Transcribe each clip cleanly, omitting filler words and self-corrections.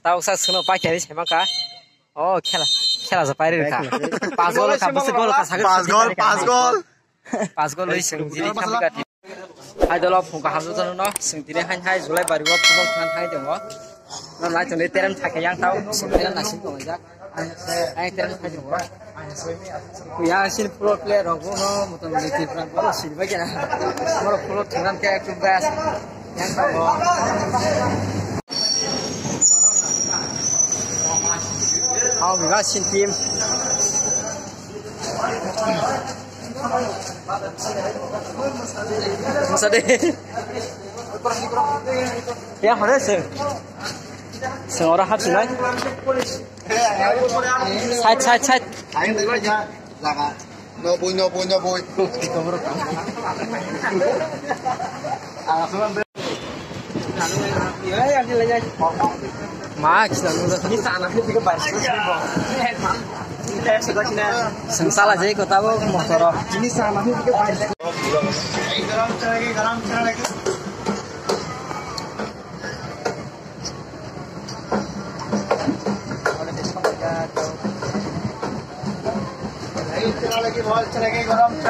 tahu saya senang pakai ini siapa kah? Oh, kela sepairi kah? Pas gol kah? Pas gol lagi sendiri kami kah? Hai dulu pun kah hamil tuh no, sendiri hai Julai baru gua pun kan hai dong. Nah, jadi terang tak yang tahu sendiri nasi kau aja. Terang hai dong. Ya sini pro player aku no, mungkin lebih kurang kalau sini bagian. Kalau pro dengan kayak kubas yang tahu. Oh, we got sin team. Sedih. Ya, mana sih? Seorang hati lagi. Side. Aing tadi aja, laka. No boy. Max, ini sana juga baris. Sengsala aja kau tahu motor. Ini sana juga baris. Garam lagi. Garam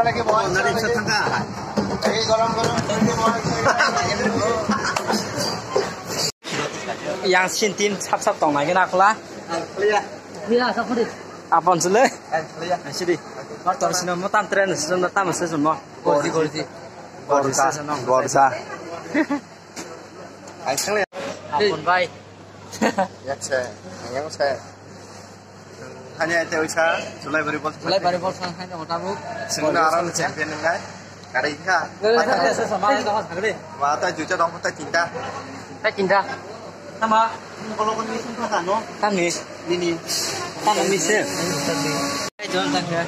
lagi boy. Nanti bisa tengah. Garam. Yang sin team sap tong lagi nak lah. Iya, sap di. Apa sih? Sini. Motor sini mau tam tren, sini tam semua. Gorsi. Gorsa. Aisang Apun baik. Ya saya, yang saya. Hanya itu saja. Julai baru bol sang hanya mau tahu. Sebenarnya champion enggak? Karika. Sama sama sekali. Mata juta dong kita cinta. Cinta. Sama. Kalau kau misal kan no? Tamis. Ini. Tamis. Jangan tanya.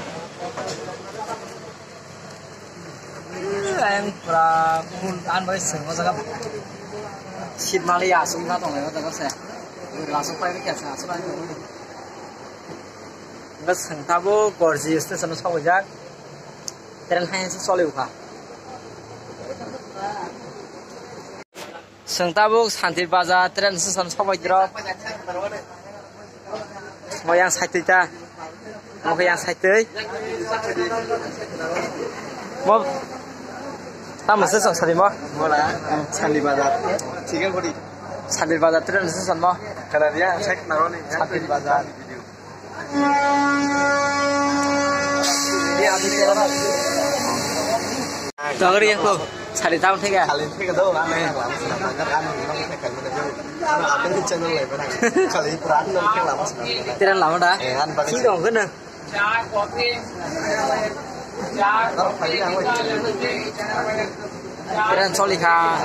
Anh là phun ăn với sừng có sao xịt Malia xuống ra tổng này có sẽ là số quay với kẹt số này cái sừng ta vô gọi gì sẽ nó sau rồi giác tên hay sẽ so liều hả sừng ta vô sản thị baza tên sẽ nó sau rồi đó một yang sai tới ta một yang sai tới một ta mình sẽ sẵn sàng mà Mau lah, Sandi Bazar. Tiga kali. Sambil bazar terus sẵn mà Karena dia cek naruh nih, Sandi Bazar video. dia ambil jalan đó đi không xài để tao thế kìa Kalian tiga tahu kan? Lama sebenarnya kan, memang kita kalian aja. Karena apa yang channel level kan? Kali peran nanti lama sebenarnya. tiền lắm đó Kan pakai. chỉ đồng cái nữa Kalau pakai yang tiền solid ha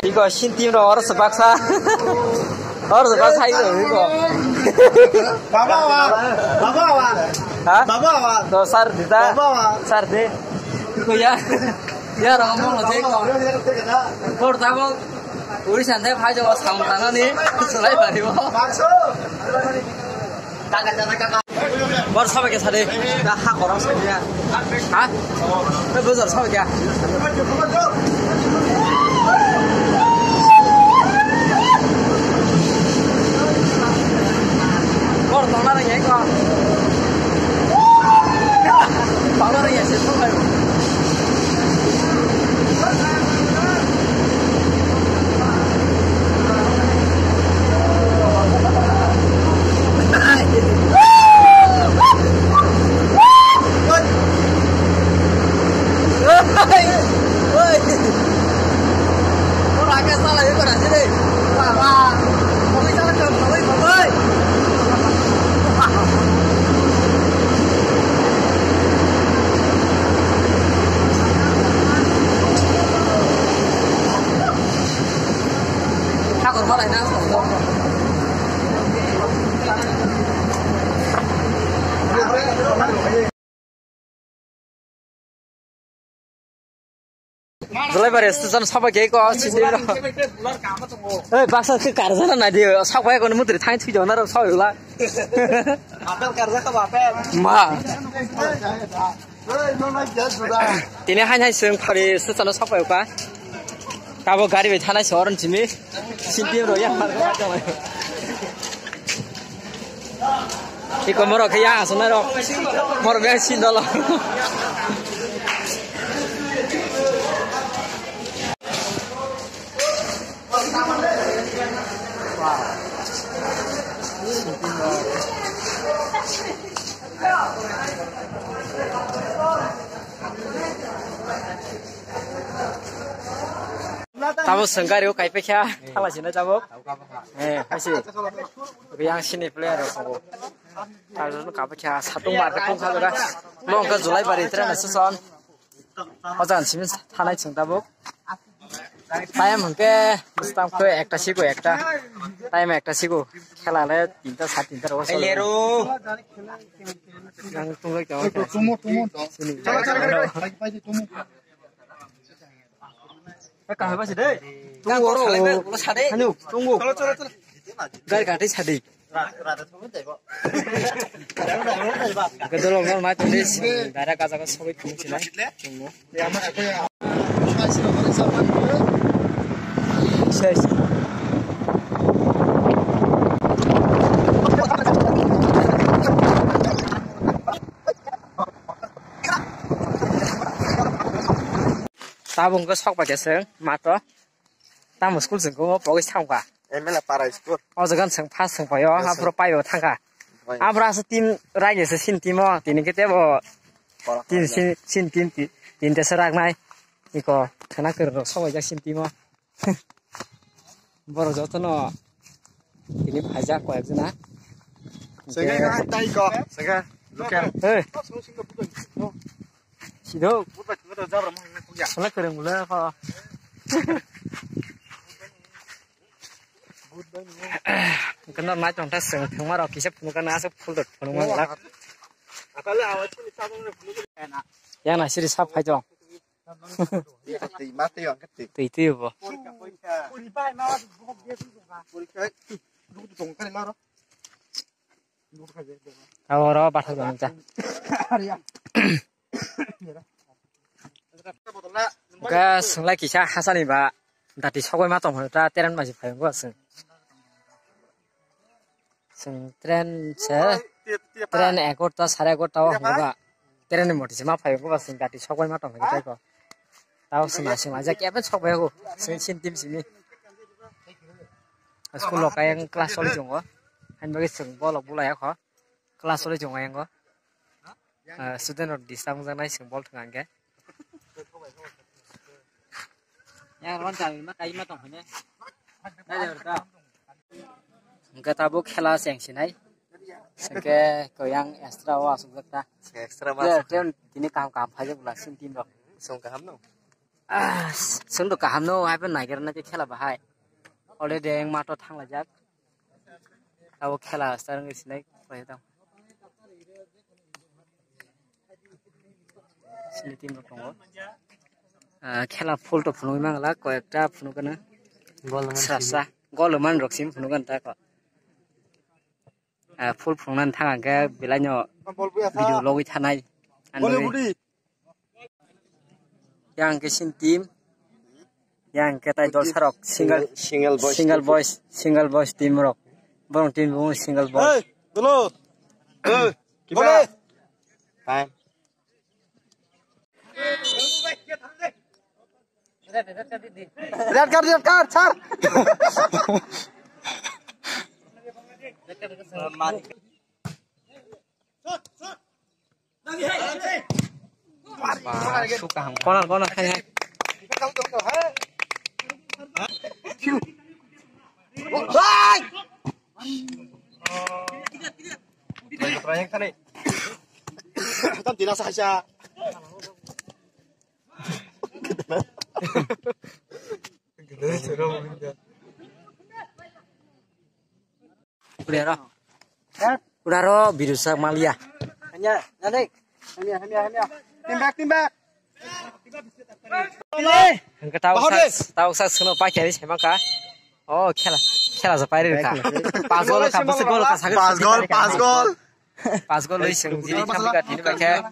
이거 신팀으로 어렸어 박사 어렸어 박사 이거 Bawa. hả Bawa. 너 살 되다 Bawa. 살 돼. 이거 야 라면 어때 이거 뭘 타고 우리 산대 파져가 상당하니 슬라이 말이고 Kakak. 뭘 사백에 사대 나 하고랑 사냐 아? 너 무슨 사백이야 뭘 떠나는 게 이거 떠나는 게 진짜 통과요 Rồi bây giờ tôi sắp cái có xin đi rồi. Ê, bác sĩ cái card ra này đi, sắp cái con muốn tự thay thuê cho nó đâu sao được là. Apel karena ke Apel. Ma. Tini hanya seng pari susana sampai apa? Kabo gari betana seorang Jimmy, sinti roya marga macam. Iko moro kaya asal moro, moro biar sindalo. Tamu sengkari kai pekya, kalah sini tamu. Masih, yang sini player aku. Kalau kau pekya satu market pun kalau dah, mau ke Julai bari tren sesuatu. Ojan sini tanah ceng tamu. Saya mungkin mesti aku ekta siku ekta, saya ekta siku. Kalau ada tinta satu tinta rosak. Leru. Yang tunggu jauh. Tunggu. Sini. Kau apa sih deh? Tunggu orang. Anu, tunggu. Gari kati sadi. Kedua orang macam ni, darah kaca sobat kumusin lah. Tunggu. Sesi. Tabung ke sok baca seng, mata. Tamu sekolah seng kau bawa isang ka. Emela para sekolah. Oh jangan seng pas seng payo, apa payo tangka. Apa rasa tim raja sesin tim oh, tim kita bo. Tim sin tim terserak nai. Iko, kena kerja sok baca sin tim oh. Baru jatuh no. Ini pajak kau yang mana? Sekarang kita ikut. Sekarang, lukian. Sido. Soalnya keren mula apa? Kena macam tas seng, kemana kisah penukan asap full dot penukan lak. Yang nasi risap aja. Mati yang ketik. Itu apa? Kau orang apa sahaja macam? Gas lagi kisah hasil ni ba, tadi sokoi macam mana? Tren masih payung gua seng. Tren tren ekor ta sare ekor tahu hoga. Tren ni mesti cuma payung gua seng tadi sokoi macam mana kita ko. Tahu semasa aja kiapa sok payung gua seng tim sini. Sekolah kaya yang kelas solid jonggo, han bagi seng bolak bulai aku. Kelas solid jonggo yang ko. Student or disang jangan seng bol tengah ke. Ya, orang cakap mah kayu matang punya. Ada berita. Enggak tahu khela seng sinai. Sengke kau yang ekstra wah sudah dah. Ekstra masuk. Dia ini kam aja pula sin tim dok. Song kaham no. Seng dok kaham no. Apa nak kira nanti khela bahaya. Oleh dia yang mata thang lajak. Tahu khela sekarang sinai boleh tahu. Sin tim dok tunggu. Khela full to phunu mang la ko ekta phunu kana sasa goloman roksim phunu kan ta ko full phunu nan thang ga bilanyo video logi thanai anoi yang ke sin team yang ke tai dol sarok single boys team rok borong team bu single boys dulu kiba time Lihat kar, sar. Suka konon kayaknya. Bye. Proyek tadi. Kan tidak saja. Udah ro birusa Malia. Hanya, naik. Hanya. Timbak. Tahu saya seno pakai ni siapa kah? Oh, khela sepairi kah? Pas gol. Pas gol. Pas go lối sừng gì đi tham cái thì bài khe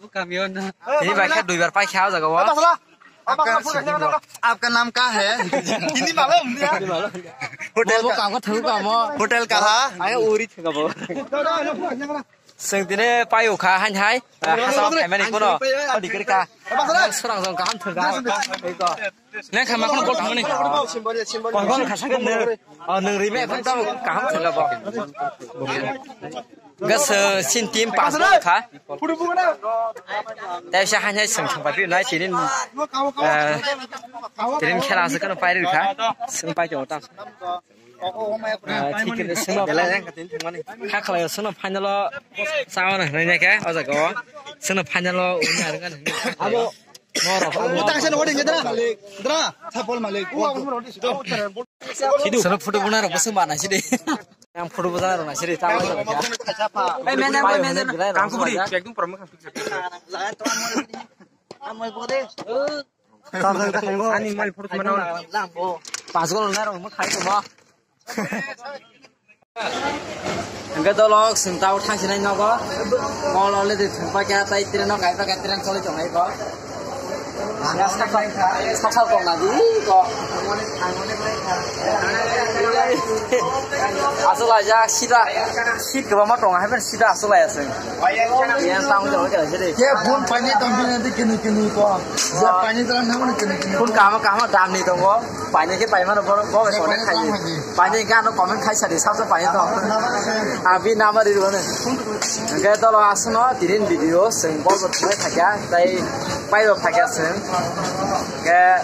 thì bài khe đuổi bật phải khéo rồi có आपका नाम क्या है हिंदी मालूम hotel có cảm có thứ cả mà hotel का था ai uri thằng cái bố sừng thì này bay ở khá hay hay hát sao phải mấy này có đó có đi cái ca số lượng có ăn thử cái đấy có nên khai mà không có cảm này còn con khá sắc cái nữa nương rí mẹ vẫn tao cảm thử cái bố cái sự xin tím pass rồi kháแต่ใช่ให้ส่งถึงไปพี่น้อยทีนี้ทีนี้แค่เราสึกกันไปหรือคะซึ่งไปจนตั้งที่กินซึ่งเราเป็นอะไรนั่งกันถึงวันนี้ถ้าใครซึ่งเราพันจะรอสาวน่ะในนี้แกเอาจากก็ซึ่งเราพันจะรออุ่นอย่างนั้นเอาบ่มอรอตั้งเส้นโอ้ดิเงี้ยนะถ้าพอมาเลยที่ดูสำหรับฟุตบอลน่ะเราไม่ซื้อมาไหนสิดิyang foto besar orang sih tahu aja ya. Medan, kamu beri, cek tu perlu kan fix. Animal foto mana? Pas kalau nara orang makai tu mah. Enggak tahu loh, sentau tang sini nak kalau lihat tempat kita tadi tidak nak kaya pakai tidak solid cuma itu. Sakal kau nanti kok. Asal aja sida, ke bawah dong, hampir sida asal aja sih. Yang tahu jauh ke sini. ये फोन पानी तो भी नहीं किन्हीं को जब पानी तो ना होने किन्हीं Pun kamu dalam nih dong, panen ke panen mana boleh soalnya kayu. Panen kan no komen kayu sari, sabtu panen dong. Abi nama di mana? Enggak tahu lo asal no, tirin video, sembol betul saja, tapi payu saja sih. Kayak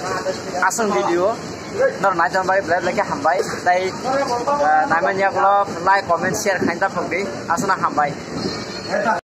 asal video. Nó nói cho bay lấy cái hầm bay đây nói mà nhắc lo like comment share khán giả phòng đi, asal hầm bay.